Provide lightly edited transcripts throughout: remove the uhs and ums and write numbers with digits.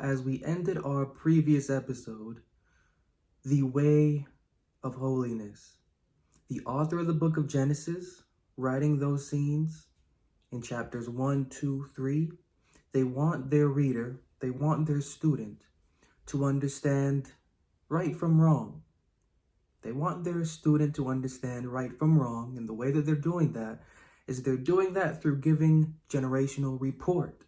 as we ended our previous episode, the Way of Holiness. The author of the book of Genesis, writing those scenes in chapters 1, 2, 3, they want their reader, they want their student to understand right from wrong. They want their student to understand right from wrong, and the way that they're doing that is they're doing that through giving generational report.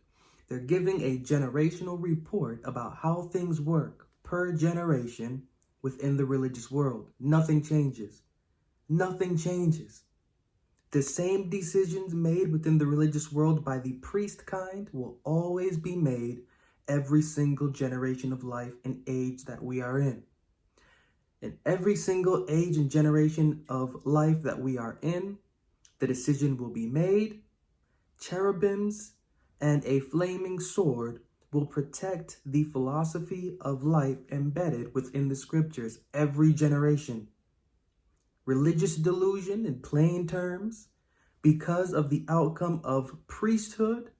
They're giving a generational report about how things work per generation within the religious world. Nothing changes. Nothing changes. The same decisions made within the religious world by the priest kind will always be made every single generation of life and age that we are in. In every single age and generation of life that we are in, the decision will be made. Cherubims and a flaming sword will protect the philosophy of life embedded within the scriptures every generation. Religious delusion, in plain terms, because of the outcome of priesthood,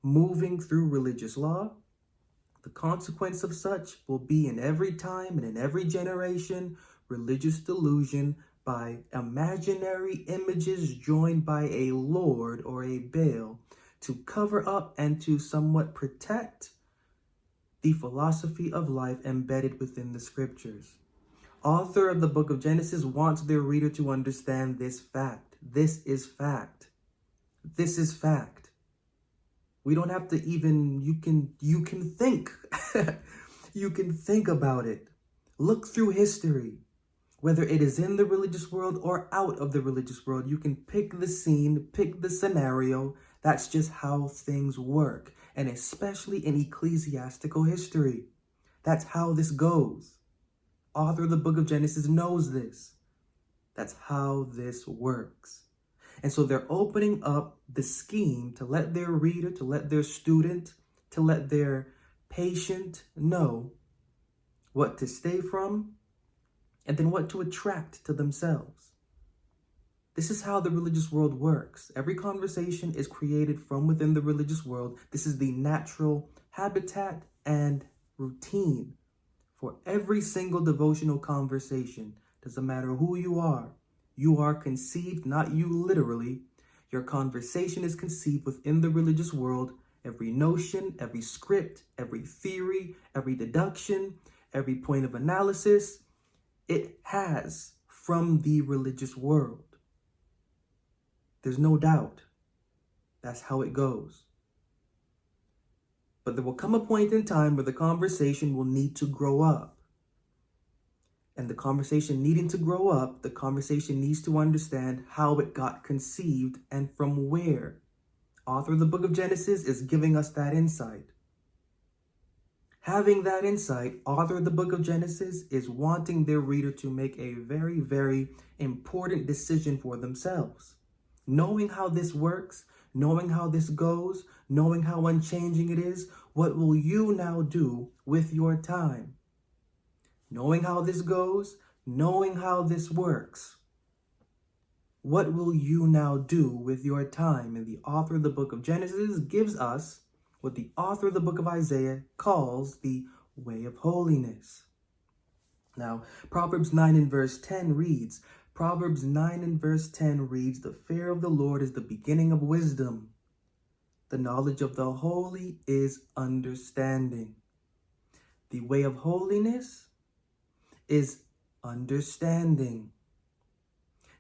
moving through religious law, the consequence of such will be in every time and in every generation, religious delusion by imaginary images joined by a lord or a Baal to cover up and to somewhat protect the philosophy of life embedded within the scriptures. Author of the book of Genesis wants their reader to understand this fact. This is fact. This is fact. We don't have to even, you can think. You can think about it. Look through history. Whether it is in the religious world or out of the religious world, you can pick the scene, pick the scenario. That's just how things work. And especially in ecclesiastical history. That's how this goes. Author of the book of Genesis knows this. That's how this works. And so they're opening up the scheme to let their reader, to let their student, to let their patient know what to stay from and then what to attract to themselves. This is how the religious world works. Every conversation is created from within the religious world. This is the natural habitat and routine for every single devotional conversation. Doesn't matter who you are. You are conceived, not you literally. Your conversation is conceived within the religious world. Every notion, every script, every theory, every deduction, every point of analysis, it has from the religious world. There's no doubt. That's how it goes. But there will come a point in time where the conversation will need to grow up. And the conversation needing to grow up, the conversation needs to understand how it got conceived and from where. Author of the book of Genesis is giving us that insight. Having that insight, author of the book of Genesis is wanting their reader to make a very, very important decision for themselves. Knowing how this works, knowing how this goes, knowing how unchanging it is, what will you now do with your time? Knowing how this goes, knowing how this works, what will you now do with your time? And the author of the book of Genesis gives us what the author of the book of Isaiah calls the Way of Holiness. Now, Proverbs 9 and verse 10 reads, the fear of the Lord is the beginning of wisdom. The knowledge of the holy is understanding. The way of holiness is understanding.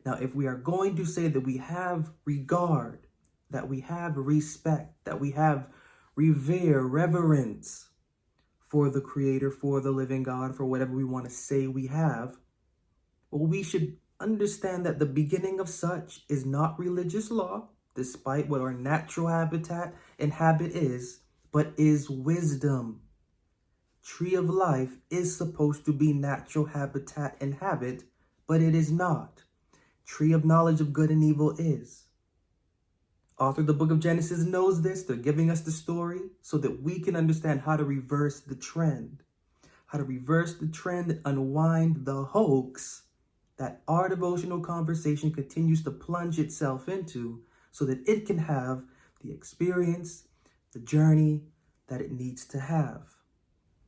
Now, if we are going to say that we have regard, that we have respect, that we have reverence for the Creator, for the living God, for whatever we want to say we have, well, we should understand that the beginning of such is not religious law, despite what our natural habitat and habit is, but is wisdom. Tree of life is supposed to be natural habitat and habit, but it is not. Tree of knowledge of good and evil is. Author of the book of Genesis knows this. They're giving us the story so that we can understand how to reverse the trend. How to reverse the trend and unwind the hoax that our devotional conversation continues to plunge itself into so that it can have the experience, the journey that it needs to have.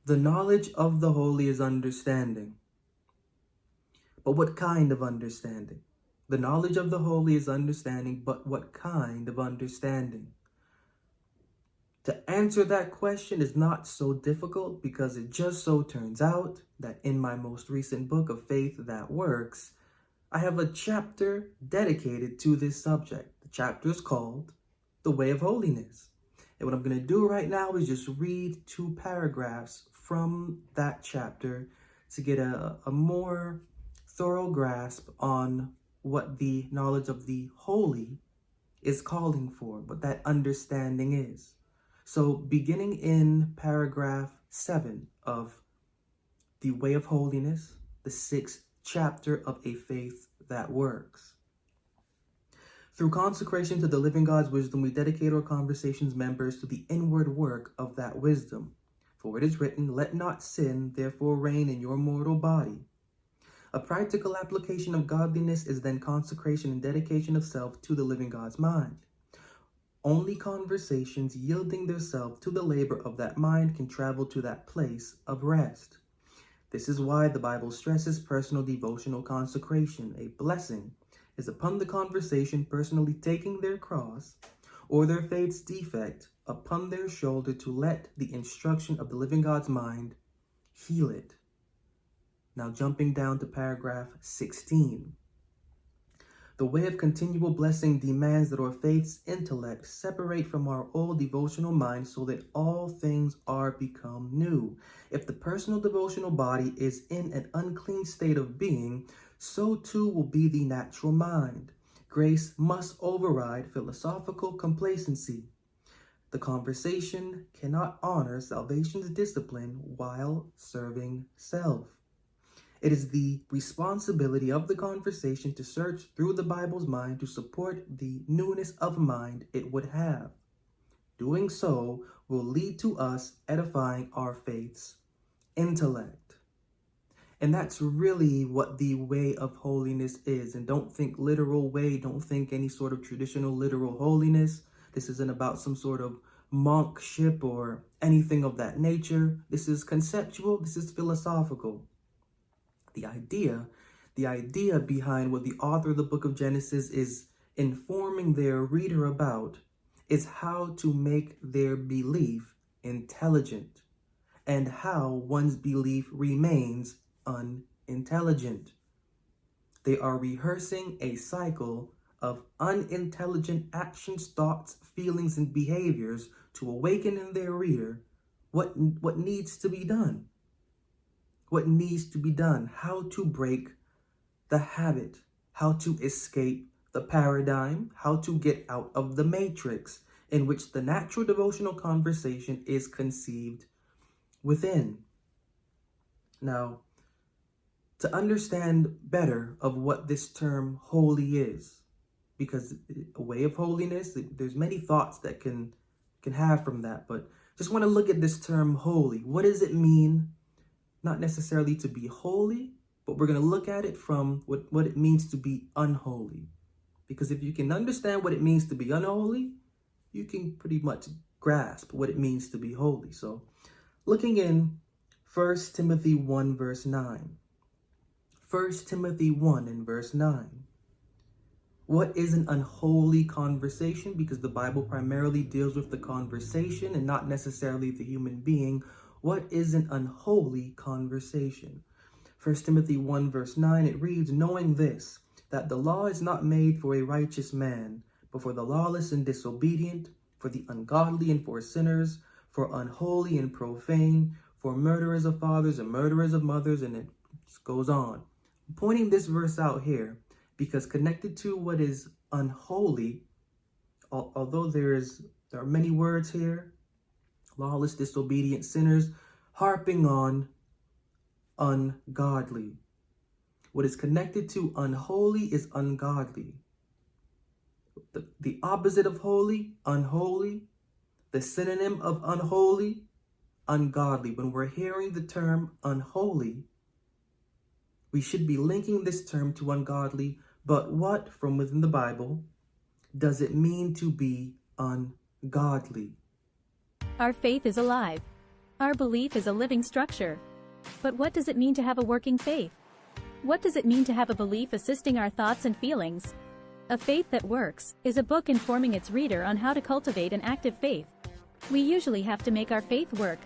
The knowledge of the holy is understanding. But what kind of understanding? The knowledge of the holy is understanding, but what kind of understanding? To answer that question is not so difficult, because it just so turns out that in my most recent book of Faith That Works, I have a chapter dedicated to this subject. The chapter is called The Way of Holiness. And what I'm going to do right now is just read 2 paragraphs from that chapter to get a more thorough grasp on what the knowledge of the holy is calling for, what that understanding is. So beginning in paragraph 7 of The Way of Holiness, the 6th chapter of A Faith That Works. Through consecration to the living God's wisdom, we dedicate our conversation's members to the inward work of that wisdom. For it is written, "Let not sin therefore reign in your mortal body." A practical application of godliness is then consecration and dedication of self to the living God's mind. Only conversations yielding themselves to the labor of that mind can travel to that place of rest. This is why the Bible stresses personal devotional consecration. A blessing is upon the conversation personally taking their cross or their faith's defect upon their shoulder to let the instruction of the living God's mind heal it. Now jumping down to paragraph 16. The way of continual blessing demands that our faith's intellect separate from our old devotional mind so that all things are become new. If the personal devotional body is in an unclean state of being, so too will be the natural mind. Grace must override philosophical complacency. The conversation cannot honor salvation's discipline while serving self. It is the responsibility of the conversation to search through the Bible's mind to support the newness of mind it would have. Doing so will lead to us edifying our faith's intellect. And that's really what the way of holiness is. And don't think literal way, don't think any sort of traditional literal holiness. This isn't about some sort of monkship or anything of that nature. This is conceptual, this is philosophical. The idea behind what the author of the book of Genesis is informing their reader about is how to make their belief intelligent and how one's belief remains unintelligent. They are rehearsing a cycle of unintelligent actions, thoughts, feelings, and behaviors to awaken in their reader what needs to be done. What needs to be done, how to break the habit, how to escape the paradigm, how to get out of the matrix in which the natural devotional conversation is conceived within. Now, to understand better of what this term holy is, because a way of holiness, there's many thoughts that can have from that, but just want to look at this term holy. What does it mean? Not necessarily to be holy, but we're going to look at it from what it means to be unholy. Because if you can understand what it means to be unholy, you can pretty much grasp what it means to be holy. So looking in 1 Timothy 1 verse 9. 1 Timothy 1 and verse 9. What is an unholy conversation? Because the Bible primarily deals with the conversation and not necessarily the human being. What is an unholy conversation? 1 Timothy 1 verse 9, it reads, "Knowing this, that the law is not made for a righteous man, but for the lawless and disobedient, for the ungodly and for sinners, for unholy and profane, for murderers of fathers and murderers of mothers," and it just goes on. I'm pointing this verse out here because connected to what is unholy, although there are many words here, lawless, disobedient, sinners, harping on ungodly. What is connected to unholy is ungodly. The opposite of holy, unholy. The synonym of unholy, ungodly. When we're hearing the term unholy, we should be linking this term to ungodly. But what, from within the Bible, does it mean to be ungodly? Our faith is alive. Our belief is a living structure. But what does it mean to have a working faith? What does it mean to have a belief assisting our thoughts and feelings? A Faith That Works is a book informing its reader on how to cultivate an active faith. We usually have to make our faith work.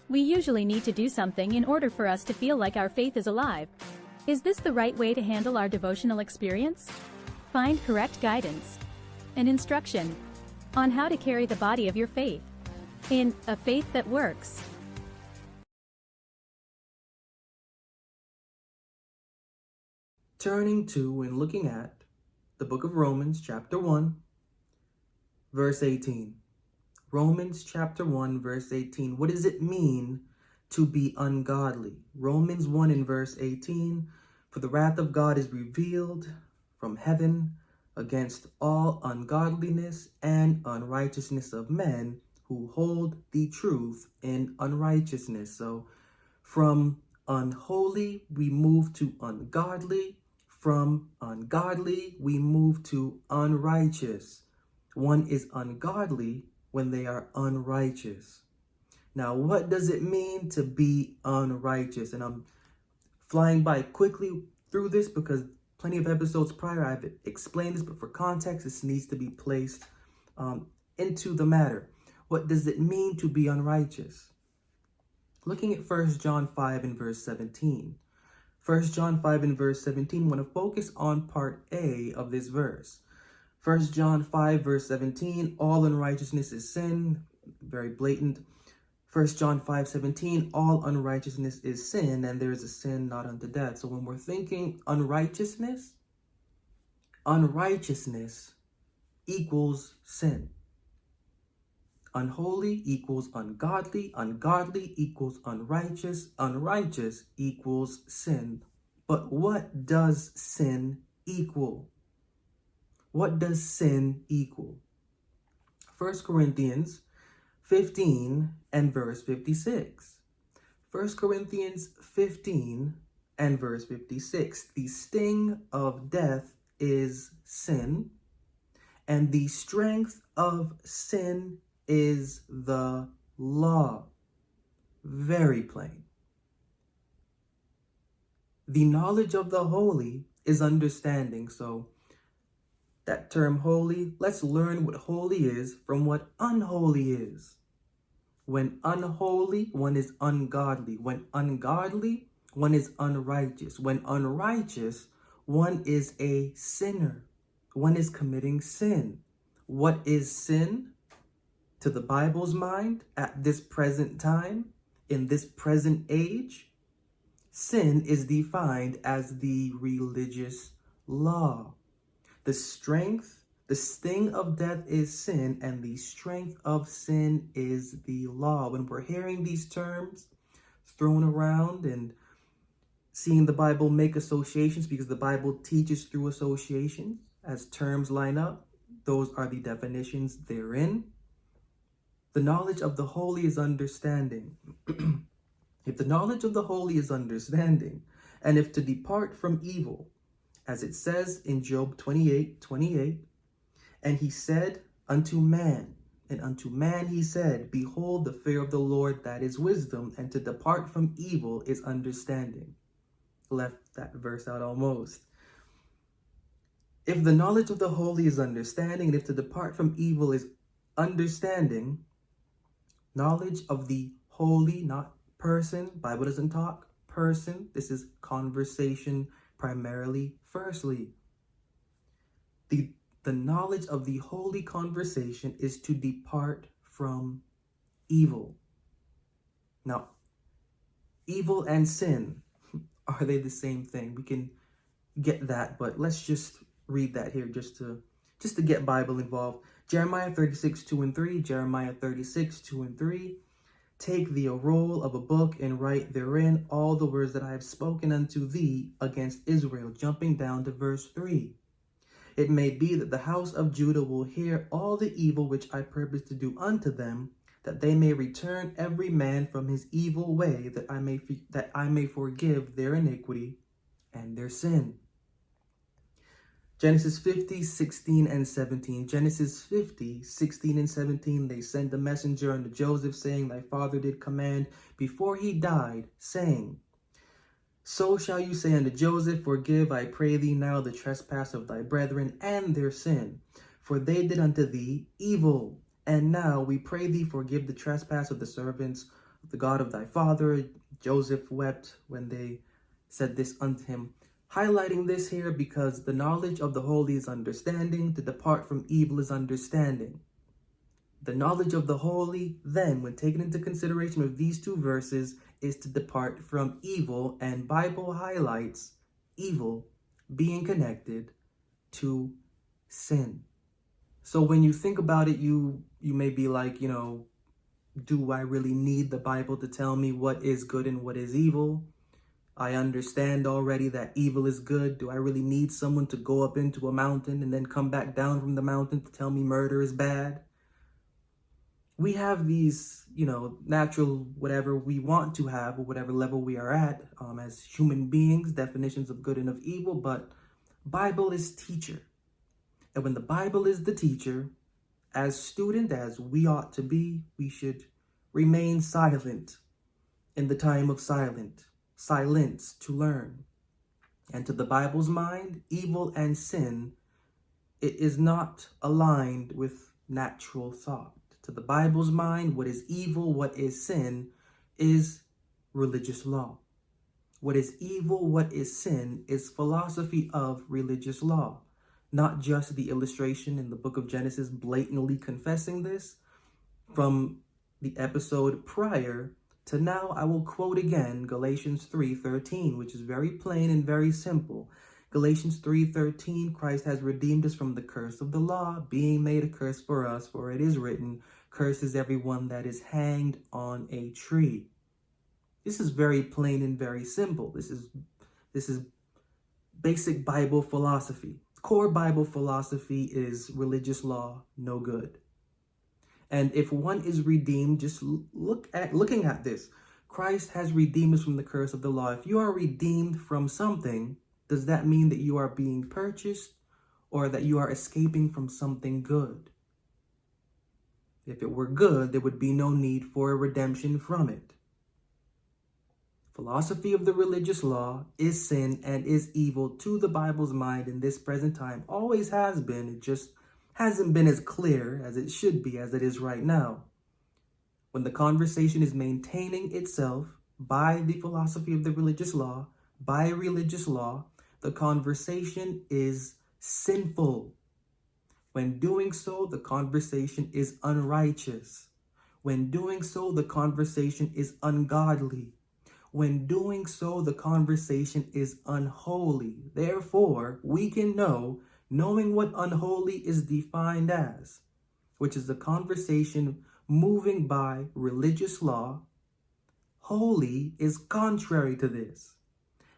We usually need to do something in order for us to feel like our faith is alive. Is this the right way to handle our devotional experience? Find correct guidance and instruction on how to carry the body of your faith in A Faith That Works. Turning to and looking at the book of Romans, chapter 1, verse 18. Romans chapter 1, verse 18. What does it mean to be ungodly? Romans 1 and verse 18. For the wrath of God is revealed from heaven against all ungodliness and unrighteousness of men who hold the truth in unrighteousness. So from unholy, we move to ungodly. From ungodly, we move to unrighteous. One is ungodly when they are unrighteous. Now, what does it mean to be unrighteous? And I'm flying by quickly through this because plenty of episodes prior I've explained this, but for context, this needs to be placed into the matter. What does it mean to be unrighteous? Looking at 1 John 5 and verse 17. 1 John 5 and verse 17, I want to focus on part A of this verse. 1 John 5 verse 17, all unrighteousness is sin, very blatant. 1 John 5:17, all unrighteousness is sin, and there is a sin not unto death. So when we're thinking unrighteousness equals sin. Unholy equals ungodly, ungodly equals unrighteous, unrighteous equals sin. But what does sin equal? What does sin equal? 1 Corinthians 15 and verse 56. 1 Corinthians 15 and verse 56. The sting of death is sin, and the strength of sin is the law. Very plain. The knowledge of the holy is understanding. So that term holy, let's learn what holy is from what unholy is. When unholy, one is ungodly. When ungodly, one is unrighteous. When unrighteous, one is a sinner. One is committing sin. What is sin? To the Bible's mind, at this present time, in this present age, sin is defined as the religious law. The sting of death is sin, and the strength of sin is the law. When we're hearing these terms thrown around and seeing the Bible make associations, because the Bible teaches through associations, as terms line up, those are the definitions therein. The knowledge of the holy is understanding. If the knowledge of the holy is understanding, and if to depart from evil, as it says in Job 28:28, and he said unto man, and unto man he said, behold, the fear of the Lord, that is wisdom, and to depart from evil is understanding. Left that verse out almost. If the knowledge of the holy is understanding, and if to depart from evil is understanding, knowledge of the holy, not person. Bible doesn't talk person. This is conversation primarily. Firstly, the knowledge of the holy conversation is to depart from evil. Now, evil and sin, are they the same thing? We can get that, but let's just read that here just to get Bible involved. Jeremiah 36:2-3, Jeremiah 36:2-3. Take thee a roll of a book and write therein all the words that I have spoken unto thee against Israel. Jumping down to verse 3. It may be that the house of Judah will hear all the evil which I purpose to do unto them, that they may return every man from his evil way, that I may forgive their iniquity and their sin. Genesis 50, 16, and 17. Genesis 50, 16, and 17. They sent a messenger unto Joseph, saying, Thy father did command before he died, saying, So shall you say unto Joseph, Forgive, I pray thee now, the trespass of thy brethren and their sin. For they did unto thee evil. And now we pray thee, forgive the trespass of the servants of the God of thy father. Joseph wept when they said this unto him. Highlighting this here because the knowledge of the holy is understanding, to depart from evil is understanding. The knowledge of the holy, then, when taken into consideration of these two verses, is to depart from evil, and Bible highlights evil being connected to sin. So when you think about it, you may be like, do I really need the Bible to tell me what is good and what is evil? I understand already that evil is good. Do I really need someone to go up into a mountain and then come back down from the mountain to tell me murder is bad? We have these, natural, whatever we want to have, or whatever level we are at as human beings, definitions of good and of evil, but Bible is teacher. And when the Bible is the teacher, as student as we ought to be, we should remain silent in the time of silence to learn. And to the Bible's mind, evil and sin, it is not aligned with natural thought. To the Bible's mind, what is evil, what is sin, is religious law. What is evil, what is sin, is philosophy of religious law. Not just the illustration in the book of Genesis blatantly confessing this. From the episode prior to now, I will quote again Galatians 3:13, which is very plain and very simple. Galatians 3:13, Christ has redeemed us from the curse of the law, being made a curse for us, for it is written, Cursed is everyone that is hanged on a tree. This is very plain and very simple. This is basic Bible philosophy. Core Bible philosophy is religious law, no good. And if one is redeemed, just looking at this. Christ has redeemed us from the curse of the law. If you are redeemed from something, does that mean that you are being purchased or that you are escaping from something good? If it were good, there would be no need for a redemption from it. Philosophy of the religious law is sin and is evil to the Bible's mind in this present time. Always has been. It just hasn't been as clear as it should be, as it is right now. When the conversation is maintaining itself by the philosophy of the religious law, by religious law, the conversation is sinful. When doing so, the conversation is unrighteous. When doing so, the conversation is ungodly. When doing so, the conversation is unholy. Therefore, we can know, knowing what unholy is defined as, which is the conversation moving by religious law, holy is contrary to this.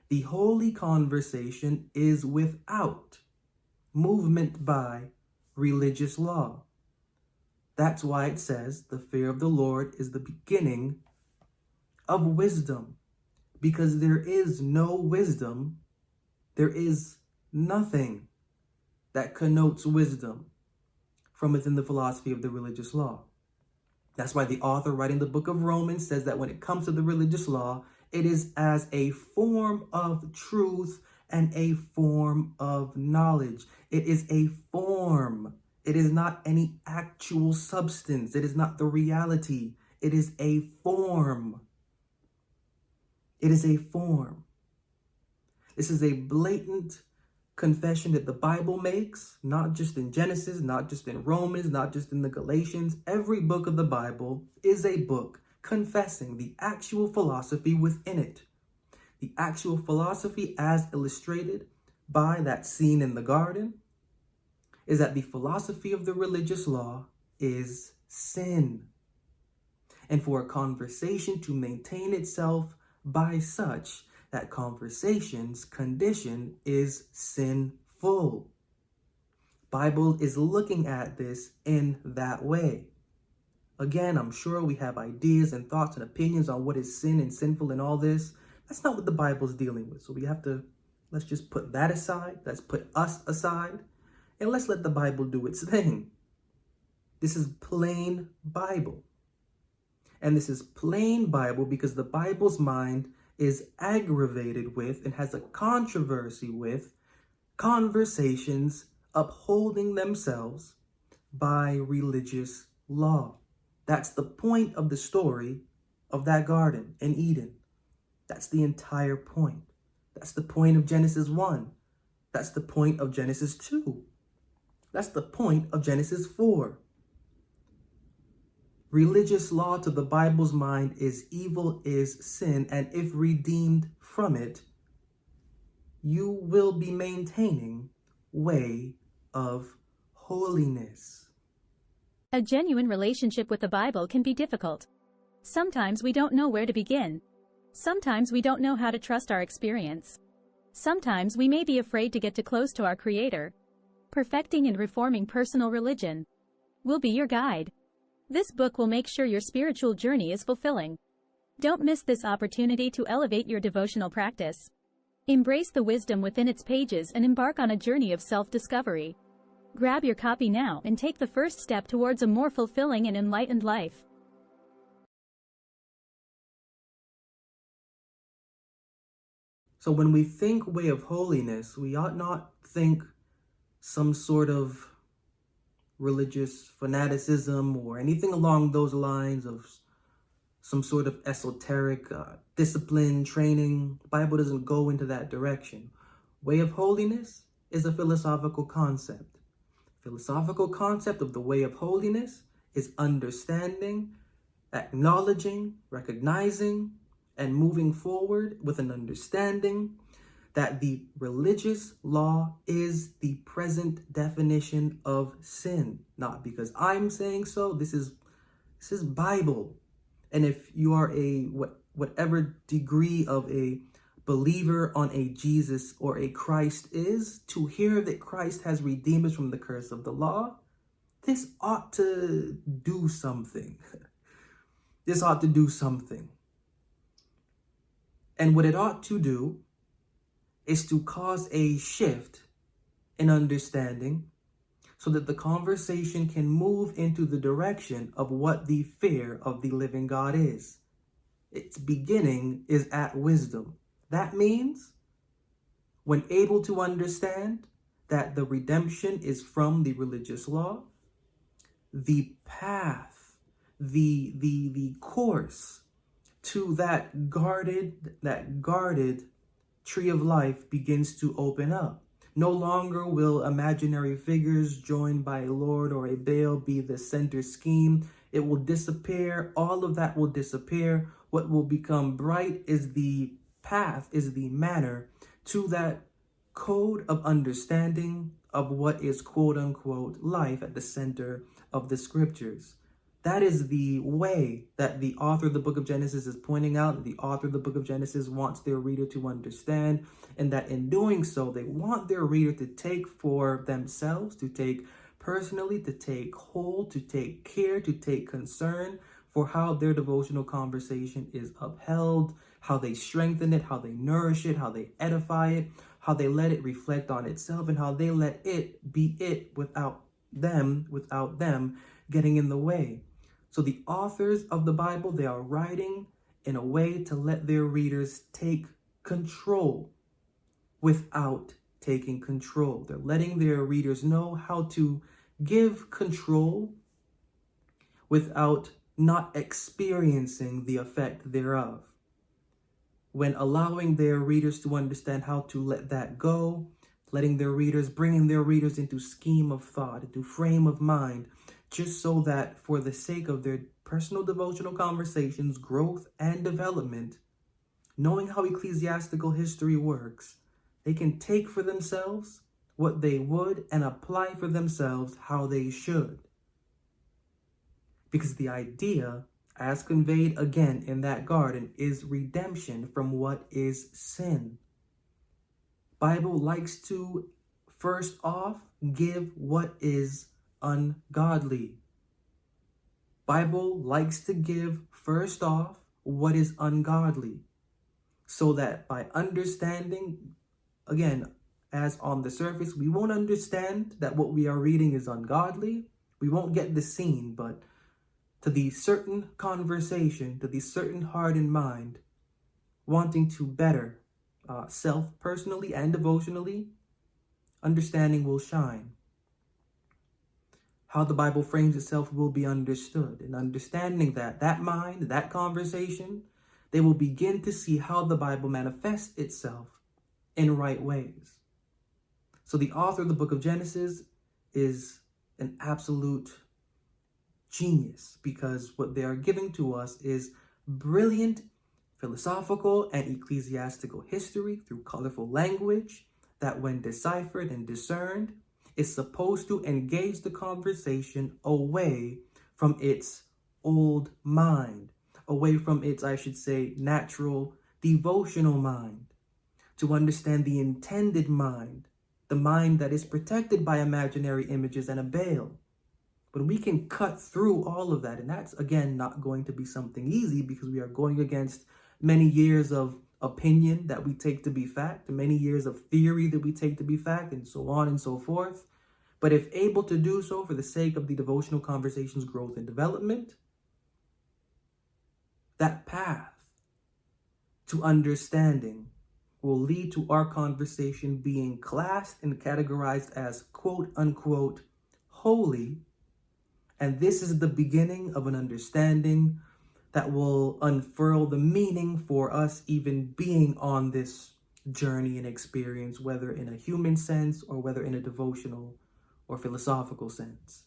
The holy conversation is without movement by religious law. That's why it says the fear of the Lord is the beginning of wisdom. Because there is no wisdom, there is nothing that connotes wisdom from within the philosophy of the religious law. That's why the author writing the book of Romans says that when it comes to the religious law, it is as a form of truth and a form of knowledge. It is a form. It is not any actual substance. It is not the reality. It is a form. It is a form. This is a blatant confession that the Bible makes, not just in Genesis, not just in Romans, not just in the Galatians. Every book of the Bible is a book confessing the actual philosophy within it. The actual philosophy as illustrated by that scene in the garden is that the philosophy of the religious law is sin. And for a conversation to maintain itself by such, that conversation's condition is sinful. Bible is looking at this in that way. Again, I'm sure we have ideas and thoughts and opinions on what is sin and sinful and all this. That's not what the Bible's dealing with. So we have to Let's just put that aside. Let's put us aside. And let's let the Bible do its thing. This is plain Bible. And this is plain Bible because the Bible's mind is aggravated with and has a controversy with conversations upholding themselves by religious law. That's the point of the story of that garden in Eden. That's the entire point. That's the point of Genesis 1. That's the point of Genesis 2. That's the point of Genesis 4. Religious law to the Bible's mind is evil, is sin, and if redeemed from it, you will be maintaining way of holiness. A genuine relationship with the Bible can be difficult. Sometimes we don't know where to begin. Sometimes we don't know how to trust our experience. Sometimes we may be afraid to get too close to our Creator. Perfecting and reforming personal religion will be your guide. This book will make sure your spiritual journey is fulfilling. Don't miss this opportunity to elevate your devotional practice. Embrace the wisdom within its pages and embark on a journey of self-discovery. Grab your copy now and take the first step towards a more fulfilling and enlightened life. So when we think way of holiness, we ought not think some sort of religious fanaticism or anything along those lines of some sort of esoteric discipline, training. The Bible doesn't go into that direction. Way of holiness is a philosophical concept. Philosophical concept of the way of holiness is understanding, acknowledging, recognizing, and moving forward with an understanding that the religious law is the present definition of sin. Not because I'm saying so. This is Bible. And if you are a whatever degree of a believer on a Jesus or a Christ is, to hear that Christ has redeemed us from the curse of the law, this ought to do something. This ought to do something. And what it ought to do is to cause a shift in understanding so that the conversation can move into the direction of what the fear of the living God is. Its beginning is at wisdom. That means when able to understand that the redemption is from the religious law, the path, the course to that guarded tree of life begins to open up. No longer will imaginary figures joined by a Lord or a Baal be the center scheme. It will disappear. All of that will disappear. What will become bright is the path, is the manner to that code of understanding of what is quote unquote life at the center of the scriptures. That is the way that the author of the book of Genesis is pointing out. The author of the book of Genesis wants their reader to understand, and that in doing so, they want their reader to take for themselves, to take personally, to take hold, to take care, to take concern for how their devotional conversation is upheld, how they strengthen it, how they nourish it, how they edify it, how they let it reflect on itself, and how they let it be it without them getting in the way. So the authors of the Bible, they are writing in a way to let their readers take control without taking control. They're letting their readers know how to give control without not experiencing the effect thereof. When allowing their readers to understand how to let that go, bringing their readers into scheme of thought, into frame of mind, just so that for the sake of their personal devotional conversations, growth and development, knowing how ecclesiastical history works, they can take for themselves what they would and apply for themselves how they should. Because the idea, as conveyed again in that garden, is redemption from what is sin. Bible likes to, first off, give what is ungodly. Bible likes to give, first off, what is ungodly, so that by understanding again, as on the surface, we won't understand that what we are reading is ungodly. We won't get the scene, but to the certain conversation, to the certain heart and mind, wanting to better self personally and devotionally, understanding will shine. How the Bible frames itself will be understood, and understanding that mind, that conversation, they will begin to see how the Bible manifests itself in right ways. So the author of the book of Genesis is an absolute genius, because what they are giving to us is brilliant philosophical and ecclesiastical history through colorful language that, when deciphered and discerned, is supposed to engage the conversation away from its old mind, away from its, I should say, natural devotional mind, to understand the intended mind, the mind that is protected by imaginary images and a veil. But we can cut through all of that, and that's, again, not going to be something easy, because we are going against many years of opinion that we take to be fact, many years of theory that we take to be fact, and so on and so forth. But if able to do so for the sake of the devotional conversation's growth and development, that path to understanding will lead to our conversation being classed and categorized as quote unquote holy. And this is the beginning of an understanding that will unfurl the meaning for us even being on this journey and experience, whether in a human sense or whether in a devotional or philosophical sense.